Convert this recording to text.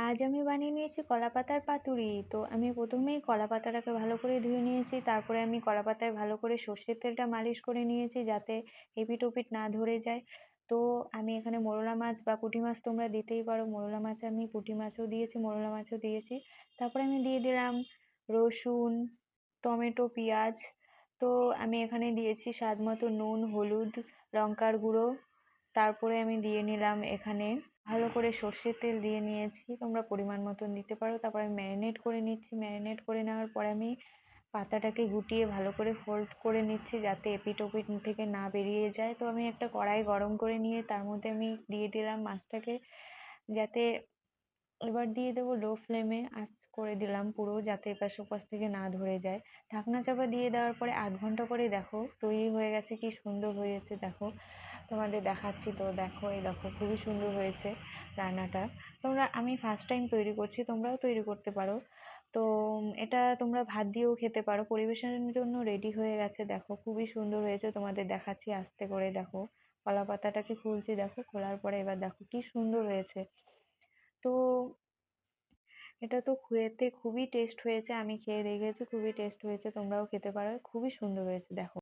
আজ আমি বানিয়ে নিয়েছি কলাপাতার পাতুরি। তো আমি প্রথমেই কলাপাতাটাকে ভালো করে ধুয়ে নিয়েছি, তারপরে আমি কলাপাতায় ভালো করে সর্ষের তেলটা মালিশ করে নিয়েছি যাতে এপিঠ ওপিঠ না ধরে যায়। তো আমি এখানে মোরলা মাছ বা পুঁটি মাছ তোমরা দিতেই পারো, মোরলা মাছ আমি পুঁটি মাছও দিয়েছি, মোরলা মাছও দিয়েছি। তারপরে আমি দিয়ে দিলাম রসুন, টমেটো, পেঁয়াজ। তো আমি এখানে দিয়েছি স্বাদ মতো নুন, হলুদ, লঙ্কার গুঁড়ো। তারপরে আমি দিয়ে নিলাম এখানে ভালো করে সর্ষের তেল দিয়ে নিয়েছি, তোমরা পরিমাণ মতন দিতে পারো। তারপর আমি ম্যারিনেট করে নিচ্ছি, ম্যারিনেট করে নেওয়ার পরে আমি পাতাটাকে গুটিয়ে ভালো করে ফোল্ড করে নিচ্ছি যাতে এপিঠ ওপিঠ থেকে না বেরিয়ে যায়। তো আমি একটা কড়াই গরম করে নিয়ে তার মধ্যে আমি দিয়ে দিলাম মাছটাকে, যাতে এবার দিয়ে দেবো লো ফ্লেমে আঁচ করে দিলাম পুরো, যাতে এপাশ ওপাশ থেকে না ধরে যায়। ঢাকনা চাপা দিয়ে দেওয়ার পরে 8 ঘন্টা পরে দেখো তৈরি হয়ে গেছে, কি সুন্দর হয়েছে দেখো। তোমাদের দেখাচ্ছি, তো দেখো, এই দেখো খুবই সুন্দর হয়েছে রান্নাটা। আমি ফার্স্ট টাইম তৈরি করছি, তোমরাও তৈরি করতে পারো। তো এটা তোমরা ভাত দিয়েও খেতে পারো। পরিবেশনের জন্য রেডি হয়ে গেছে, দেখো খুবই সুন্দর হয়েছে। তোমাদের দেখাচ্ছি আস্তে করে, দেখো কলা পাতাটাকে খুলছি, দেখো খোলার পরে এবার দেখো কি সুন্দর হয়েছে। তো এটা তো খেতে খুবই টেস্ট হয়েছে, আমি খেয়ে দেখেছি খুবই টেস্ট হয়েছে, তোমরাও খেতে পারো, খুবই সুন্দর হয়েছে দেখো।